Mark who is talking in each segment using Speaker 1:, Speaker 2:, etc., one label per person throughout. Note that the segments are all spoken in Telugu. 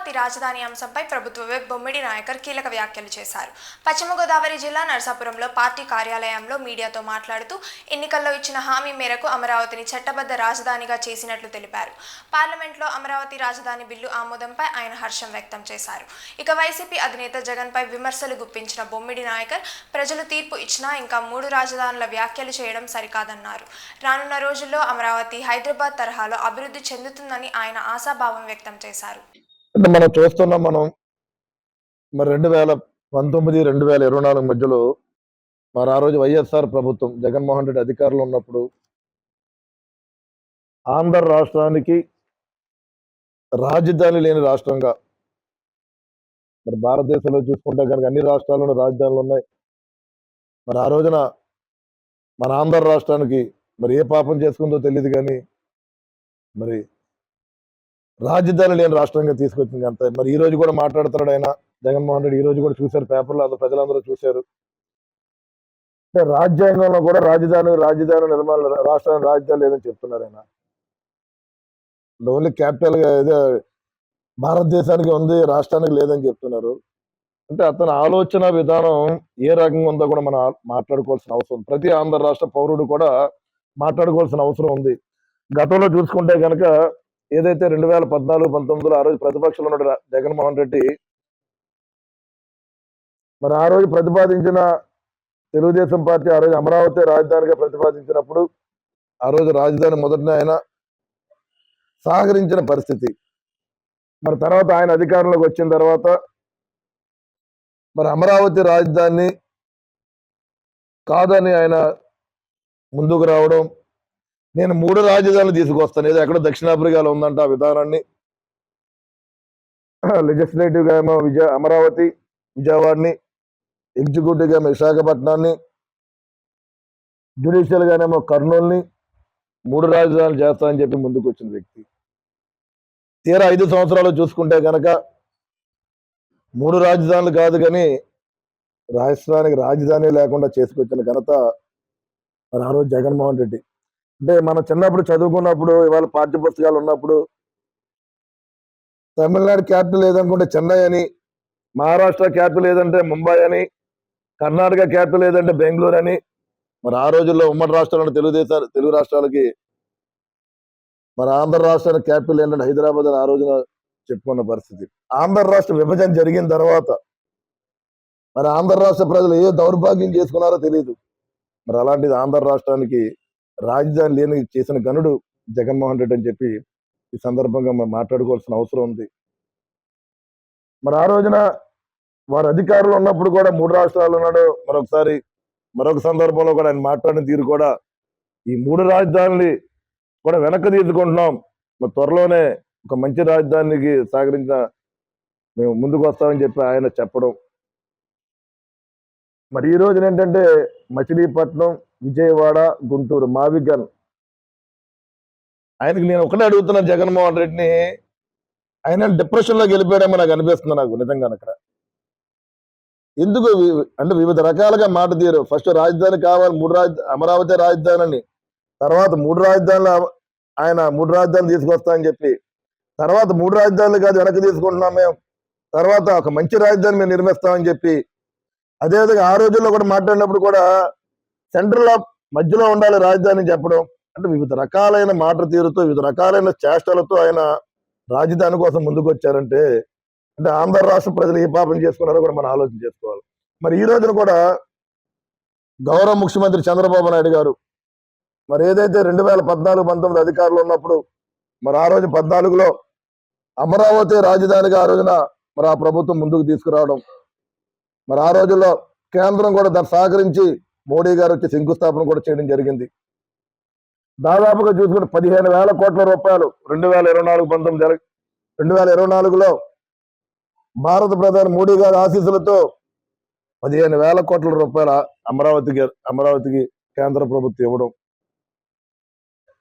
Speaker 1: అమరావతి రాజధాని అంశంపై ప్రభుత్వ విప్ బొమ్మిడి నాయకర్ కీలక వ్యాఖ్యలు చేశారు. పశ్చిమ గోదావరి జిల్లా నరసాపురంలో పార్టీ కార్యాలయంలో మీడియాతో మాట్లాడుతూ ఎన్నికల్లో ఇచ్చిన హామీ మేరకు అమరావతిని చట్టబద్ధ రాజధానిగా చేసినట్లు తెలిపారు. పార్లమెంట్లో అమరావతి రాజధాని బిల్లు ఆమోదంపై ఆయన హర్షం వ్యక్తం చేశారు. ఇక వైసీపీ అధినేత జగన్పై విమర్శలు గుప్పించిన బొమ్మిడి నాయకర్ ప్రజలు తీర్పు ఇచ్చినా ఇంకా 3 రాజధానుల వ్యాఖ్యలు చేయడం సరికాదన్నారు. రానున్న రోజుల్లో అమరావతి హైదరాబాద్ తరహాలో అభివృద్ధి చెందుతుందని ఆయన ఆశాభావం వ్యక్తం చేశారు.
Speaker 2: మనం చూస్తున్నాం. మరి 2019, 2024 మధ్యలో మరి ఆ రోజు వైఎస్ఆర్ ప్రభుత్వం జగన్మోహన్ రెడ్డి అధికారంలో ఉన్నప్పుడు ఆంధ్ర రాష్ట్రానికి రాజధాని లేని రాష్ట్రంగా, మరి భారతదేశంలో చూసుకుంటే కనుక అన్ని రాష్ట్రాల్లోనూ రాజధానులు ఉన్నాయి. మరి ఆ రోజున మన ఆంధ్ర రాష్ట్రానికి మరి ఏ పాపం చేసుకుందో తెలియదు, కానీ మరి రాజధాని లేని రాష్ట్రంగా తీసుకొచ్చింది అంత. మరి ఈ రోజు కూడా మాట్లాడుతున్నాడు ఆయన జగన్మోహన్ రెడ్డి. ఈ రోజు కూడా చూశారు పేపర్లో, ప్రజలందరూ చూశారు. అంటే రాజ్యాంగంలో కూడా రాజధాని నిర్మాణ రాష్ట్రానికి రాజధాని లేదని చెప్తున్నారు ఆయన. ఓన్లీ క్యాపిటల్ ఇదే భారతదేశానికి ఉంది, రాష్ట్రానికి లేదని చెప్తున్నారు. అంటే అతని ఆలోచన విధానం ఏ రకంగా ఉందో కూడా మనం మాట్లాడుకోవాల్సిన అవసరం, ప్రతి ఆంధ్ర రాష్ట్ర పౌరుడు కూడా మాట్లాడుకోవాల్సిన అవసరం ఉంది. గతంలో చూసుకుంటే కనుక ఏదైతే 2014, 2019 ఆ రోజు ప్రతిపక్షంలో ఉన్న జగన్మోహన్ రెడ్డి మరి ఆ రోజు ప్రతిపాదించిన తెలుగుదేశం పార్టీ ఆ రోజు అమరావతి రాజధానిగా ప్రతిపాదించినప్పుడు ఆ రోజు రాజధాని మొదటినే ఆయన సహకరించిన పరిస్థితి. మరి తర్వాత ఆయన అధికారంలోకి వచ్చిన తర్వాత మరి అమరావతి రాజధాని కాదని ఆయన ముందుకు రావడం, నేను 3 రాజధానులు తీసుకొస్తాను, ఏదో ఎక్కడో దక్షిణాఫ్రికాలో ఉందంట ఆ విధానాన్ని. లెజిస్లేటివ్ గా ఏమో అమరావతి విజయవాడని, ఎగ్జిక్యూటివ్ గా విశాఖపట్నాన్ని, జ్యుడిషియల్ గానేమో కర్నూలుని 3 రాజధానులు చేస్తానని చెప్పి ముందుకు వచ్చిన వ్యక్తి. తీరా 5 సంవత్సరాలు చూసుకుంటే కనుక 3 రాజధానులు కాదు, కానీ రాష్ట్రానికి రాజధాని లేకుండా చేసుకొచ్చిన ఘనత మరి ఆ రోజు జగన్మోహన్ రెడ్డి. అంటే మనం చిన్నప్పుడు చదువుకున్నప్పుడు, ఇవాళ పాఠ్య పుస్తకాలు ఉన్నప్పుడు తమిళనాడు క్యాపిటల్ ఏదనుకుంటే చెన్నై అని, మహారాష్ట్ర క్యాపిటల్ ఏదంటే ముంబై అని, కర్ణాటక క్యాపిటల్ ఏదంటే బెంగళూరు అని. మరి ఆ రోజుల్లో ఉమ్మడి రాష్ట్రాలను తెలుగు రాష్ట్రాలకి మరి ఆంధ్ర రాష్ట్రానికి క్యాపిటల్ ఏంటంటే హైదరాబాద్ అని ఆ రోజున చెప్పుకున్న పరిస్థితి. ఆంధ్ర రాష్ట్ర విభజన జరిగిన తర్వాత మరి ఆంధ్ర రాష్ట్ర ప్రజలు ఏ దౌర్భాగ్యం చేసుకున్నారో తెలియదు. మరి అలాంటిది ఆంధ్ర రాష్ట్రానికి రాజధాని లేని చేసిన గనుడు జగన్మోహన్ రెడ్డి అని చెప్పి ఈ సందర్భంగా మనం మాట్లాడుకోవాల్సిన అవసరం ఉంది. మరి ఆ రోజున వారు అధికారులు ఉన్నప్పుడు కూడా 3 రాష్ట్రాలు ఉన్నాడు. మరొక సందర్భంలో కూడా ఆయన మాట్లాడిన తీరు కూడా ఈ 3 రాజధానులు కూడా వెనక్కి తీసుకుంటున్నాం, మరి త్వరలోనే ఒక మంచి రాజధానికి సహకరించిన మేము ముందుకు వస్తామని చెప్పి ఆయన చెప్పడం. మరి ఈ రోజున ఏంటంటే మచిలీపట్నం, విజయవాడ, గుంటూరు మావిగన్. ఆయనకి నేను ఒకటే అడుగుతున్నాను జగన్మోహన్ రెడ్డిని, ఆయన డిప్రెషన్ లోకి వెళ్ళిపోయాడేమో నాకు అనిపిస్తుంది. నాకు నిజంగా అక్కడ ఎందుకు అంటే వివిధ రకాలుగా మాట తీరు. ఫస్ట్ రాజధాని కావాలి, అమరావతి రాజధాని అని, తర్వాత 3 రాజధానులు ఆయన 3 రాజధానులు తీసుకొస్తా అని చెప్పి, తర్వాత 3 రాజధానులు కాదు వెనక్కి తీసుకుంటున్నాం మేము, తర్వాత ఒక మంచి రాజధాని మేము నిర్మిస్తామని చెప్పి, అదేవిధంగా ఆ రోజుల్లో కూడా మాట్లాడినప్పుడు కూడా సెంట్రల్ ఆఫ్ మధ్యలో ఉండాలి రాజధాని చెప్పడం. అంటే వివిధ రకాలైన మాట తీరుతో, వివిధ రకాలైన చేష్టలతో ఆయన రాజధాని కోసం ముందుకు వచ్చారంటే, అంటే ఆంధ్ర రాష్ట్ర ప్రజలు ఏ పాపం చేసుకున్నారో కూడా మనం ఆలోచన చేసుకోవాలి. మరి ఈ రోజున కూడా గౌరవ ముఖ్యమంత్రి చంద్రబాబు నాయుడు గారు మరి ఏదైతే 2014, 2019 అధికారులు ఉన్నప్పుడు మరి ఆ రోజు 14లో అమరావతి రాజధానిగా ఆ రోజున మరి ఆ ప్రభుత్వం ముందుకు తీసుకురావడం, మరి ఆ రోజుల్లో కేంద్రం కూడా దాన్ని సహకరించి మోడీ గారు వచ్చి శంకుస్థాపన కూడా చేయడం జరిగింది. దాదాపుగా చూసుకుంటే 15,000 కోట్ల రూపాయలు 2024లో భారత ప్రధాని మోడీ గారి ఆశీస్సులతో 15,000 కోట్ల రూపాయల అమరావతికి కేంద్ర ప్రభుత్వం ఇవ్వడం.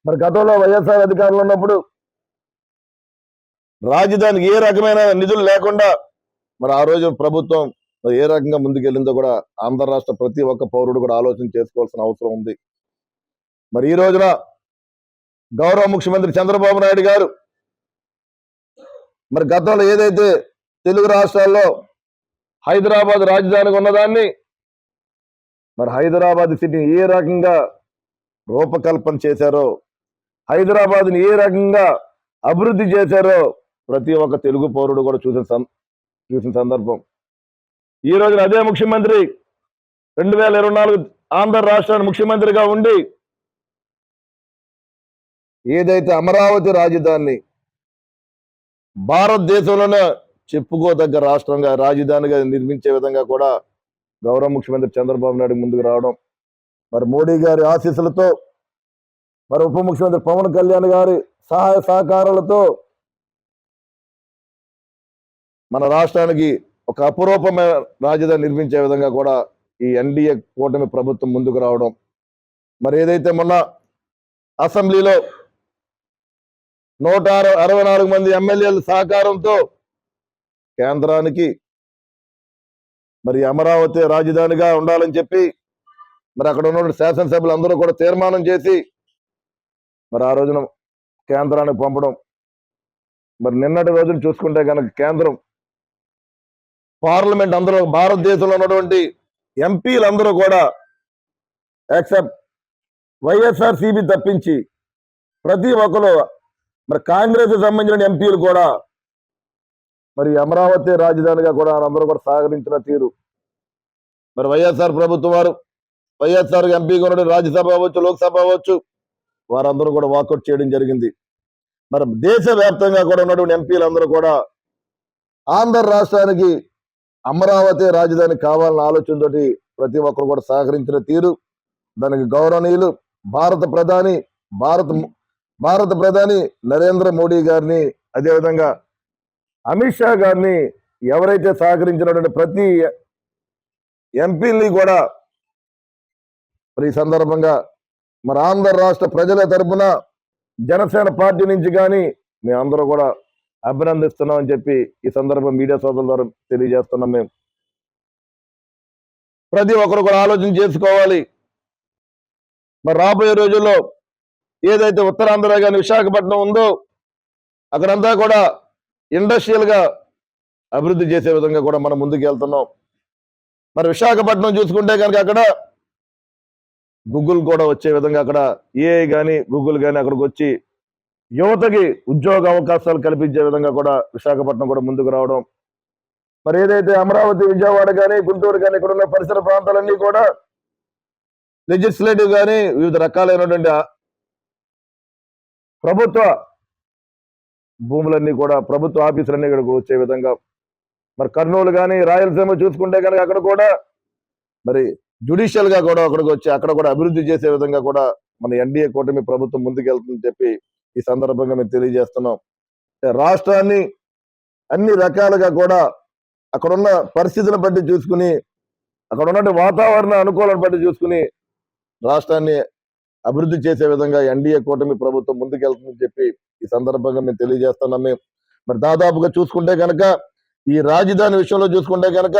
Speaker 2: మరి గతంలో వైఎస్ఆర్ అధికారులు ఉన్నప్పుడు రాజధానికి ఏ రకమైన నిధులు లేకుండా మరి ఆ రోజు ప్రభుత్వం ఏ రకంగా ముందుకెళ్ళిందో కూడా ఆంధ్ర రాష్ట్ర ప్రతి ఒక్క పౌరుడు కూడా ఆలోచన చేసుకోవాల్సిన అవసరం ఉంది. మరి ఈ రోజున గౌరవ ముఖ్యమంత్రి చంద్రబాబు నాయుడు గారు మరి గతంలో ఏదైతే తెలుగు రాష్ట్రాల్లో హైదరాబాద్ రాజధానిగా ఉన్నదాన్ని మరి హైదరాబాద్ సిటీని ఏ రకంగా రూపకల్పన చేశారో, హైదరాబాద్ని ఏ రకంగా అభివృద్ధి చేశారో ప్రతి ఒక్క తెలుగు పౌరుడు కూడా చూసిన సందర్భం. ఈ రోజున అదే ముఖ్యమంత్రి 2024 ఆంధ్ర రాష్ట్రానికి ముఖ్యమంత్రిగా ఉండి ఏదైతే అమరావతి రాజధాని భారతదేశంలోనే చెప్పుకోదగ్గ రాష్ట్రంగా రాజధానిగా నిర్మించే విధంగా కూడా గౌరవ ముఖ్యమంత్రి చంద్రబాబు నాయుడు ముందుకు రావడం, మరి మోడీ గారి ఆశీస్సులతో, మరి ఉప ముఖ్యమంత్రి పవన్ కళ్యాణ్ గారి సహాయ సహకారాలతో మన రాష్ట్రానికి ఒక అపురూపమైన రాజధాని నిర్మించే విధంగా కూడా ఈ ఎన్డీఏ కూటమి ప్రభుత్వం ముందుకు రావడం, మరి ఏదైతే మొన్న అసెంబ్లీలో 164 మంది ఎమ్మెల్యేల సహకారంతో కేంద్రానికి మరి అమరావతి రాజధానిగా ఉండాలని చెప్పి మరి అక్కడ ఉన్న శాసనసభ్యులు అందరూ కూడా తీర్మానం చేసి మరి ఆ రోజున కేంద్రానికి పంపడం. మరి నిన్నటి రోజున చూసుకుంటే కనుక కేంద్రం పార్లమెంట్ అందరూ భారతదేశంలో ఉన్నటువంటి ఎంపీలందరూ కూడా ఎక్సెప్ట్ వైఎస్ఆర్సీపీ తప్పించి ప్రతి ఒక్కరు మరి కాంగ్రెస్ సంబంధించిన ఎంపీలు కూడా మరి అమరావతి రాజధానిగా కూడా అందరూ కూడా సహకరించిన తీరు, మరి వైఎస్ఆర్ ప్రభుత్వం వారు వైఎస్ఆర్ ఎంపీగా ఉన్న రాజ్యసభ అవ్వచ్చు, లోక్సభ అవ్వచ్చు, వారందరూ కూడా వాకౌట్ చేయడం జరిగింది. మరి దేశవ్యాప్తంగా కూడా ఉన్నటువంటి ఎంపీలందరూ కూడా ఆంధ్ర రాష్ట్రానికి అమరావతి రాజధాని కావాలన్న ఆలోచనతోటి ప్రతి ఒక్కరు కూడా సహకరించిన తీరు, దానికి గౌరవనీయులు భారత ప్రధాని నరేంద్ర మోడీ గారిని, అదేవిధంగా అమిత్ షా గారిని, ఎవరైతే సహకరించినటువంటి ప్రతి ఎంపీని కూడా మరి ఈ సందర్భంగా మరి ఆంధ్ర రాష్ట్ర ప్రజల తరపున జనసేన పార్టీ నుంచి కానీ మేమందరూ కూడా అభినందిస్తున్నాం అని చెప్పి ఈ సందర్భం మీడియా సోదరుల ద్వారా తెలియజేస్తున్నాం. మేము ప్రతి ఒక్కరు కూడా ఆలోచన చేసుకోవాలి. మరి రాబోయే రోజుల్లో ఏదైతే ఉత్తరాంధ్ర కానీ విశాఖపట్నం ఉందో అక్కడంతా కూడా ఇండస్ట్రియల్ గా అభివృద్ధి చేసే విధంగా కూడా మనం ముందుకు వెళ్తున్నాం. మరి విశాఖపట్నం చూసుకుంటే కనుక అక్కడ గూగుల్ కూడా వచ్చే విధంగా అక్కడ ఏఐ కానీ గూగుల్ కానీ అక్కడికి వచ్చి యువతకి ఉద్యోగ అవకాశాలు కల్పించే విధంగా కూడా విశాఖపట్నం కూడా ముందుకు రావడం. మరి ఏదైతే అమరావతి, విజయవాడ కానీ గుంటూరు కానీ ఇక్కడ ఉన్న పరిసర ప్రాంతాలన్నీ కూడా లెజిస్లేటివ్ కానీ వివిధ రకాలైనటువంటి ప్రభుత్వ భూములన్నీ కూడా ప్రభుత్వ ఆఫీసులన్నీ ఇక్కడికి వచ్చే విధంగా, మరి కర్నూలు కానీ రాయలసీమ చూసుకుంటే కనుక అక్కడ కూడా మరి జ్యుడిషియల్ గా కూడా అక్కడికి వచ్చి అక్కడ కూడా అభివృద్ధి చేసే విధంగా కూడా మన ఎన్డీఏ కూటమి ప్రభుత్వం ముందుకెళ్తుందని చెప్పి ఈ సందర్భంగా మేము తెలియజేస్తున్నాం. రాష్ట్రాన్ని అన్ని రకాలుగా కూడా అక్కడున్న పరిస్థితులను బట్టి చూసుకుని, అక్కడ ఉన్న వాతావరణ అనుకూలను బట్టి చూసుకుని రాష్ట్రాన్ని అభివృద్ధి చేసే విధంగా ఎన్డీఏ కూటమి ప్రభుత్వం ముందుకెళ్తుందని చెప్పి ఈ సందర్భంగా మేము తెలియజేస్తున్నాం. మరి దాదాపుగా చూసుకుంటే కనుక ఈ రాజధాని విషయంలో చూసుకుంటే కనుక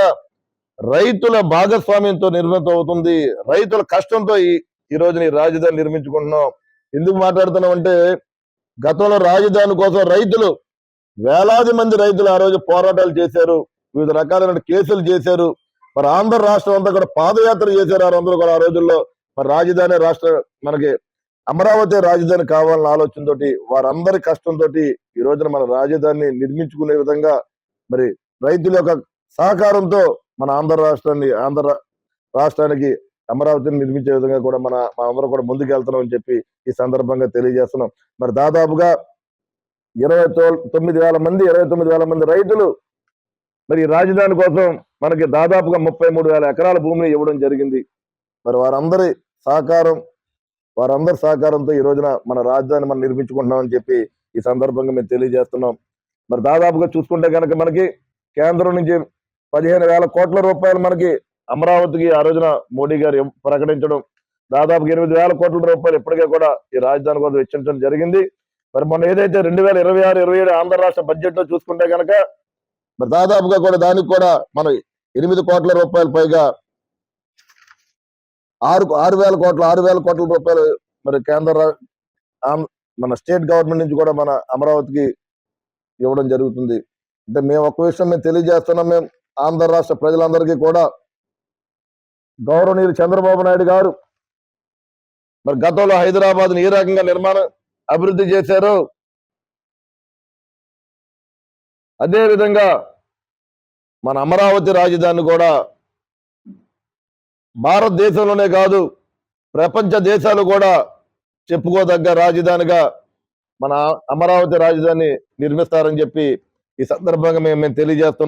Speaker 2: రైతుల భాగస్వామ్యంతో నిర్మితం అవుతుంది. రైతుల కష్టంతో ఈ రోజున ఈ రాజధాని నిర్మించుకుంటున్నాం. ఎందుకు మాట్లాడుతున్నాం అంటే గతంలో రాజధాని కోసం రైతులు వేలాది మంది రైతులు ఆ రోజు పోరాటాలు చేశారు, వివిధ రకాలైన కేసులు చేశారు. మరి ఆంధ్ర రాష్ట్రం అంతా కూడా పాదయాత్ర చేశారు అందరూ కూడా ఆ రోజుల్లో. మరి రాజధాని మనకి అమరావతి రాజధాని కావాలన్న ఆలోచనతో వారందరి కష్టంతో ఈ రోజున మన రాజధానిని నిర్మించుకునే విధంగా మరి రైతుల యొక్క సహకారంతో మన ఆంధ్ర రాష్ట్రానికి అమరావతిని నిర్మించే విధంగా కూడా అందరూ కూడా ముందుకు వెళ్తున్నాం అని చెప్పి ఈ సందర్భంగా తెలియజేస్తున్నాం. మరి దాదాపుగా 29,000 మంది రైతులు మరి రాజధాని కోసం మనకి దాదాపుగా 33,000 ఎకరాల భూమిని ఇవ్వడం జరిగింది. మరి వారందరి సహకారంతో ఈ రోజున మన రాజధాని మనం నిర్మించుకుంటున్నాం అని చెప్పి ఈ సందర్భంగా మేము తెలియజేస్తున్నాం. మరి దాదాపుగా చూసుకుంటే కనుక మనకి కేంద్రం నుంచి 15,000 కోట్ల రూపాయలు మనకి అమరావతికి ఆ రోజున మోడీ గారు ప్రకటించడం, దాదాపు 8,000 కోట్ల రూపాయలు ఇప్పటికే కూడా ఈ రాజధాని కోసం వెచ్చించడం జరిగింది. మరి మొన్న ఏదైతే 2026-27 ఆంధ్ర రాష్ట్ర బడ్జెట్ లో చూసుకుంటే కనుక మరి దాదాపుగా కూడా దానికి కూడా మనం 8 కోట్ల రూపాయలు పైగా 6,000 కోట్ల రూపాయలు మరి మన స్టేట్ గవర్నమెంట్ నుంచి కూడా మన అమరావతికి ఇవ్వడం జరుగుతుంది. అంటే మేము ఒక విషయం మేము తెలియజేస్తున్నాం, మేము ఆంధ్ర రాష్ట్ర ప్రజలందరికీ కూడా గౌరవనీయులు చంద్రబాబు నాయుడు గారు మరి గతంలో హైదరాబాద్ ఏ రకంగా అభివృద్ధి చేశారో అదే విధంగా మన అమరావతి రాజధాని కూడా భారతదేశంలోనే కాదు ప్రపంచ దేశాలు కూడా చెప్పుకోదగ్గ రాజధానిగా మన అమరావతి రాజధాని నిర్మిస్తారని చెప్పి ఈ సందర్భంగా మేము తెలియజేస్తున్నాం.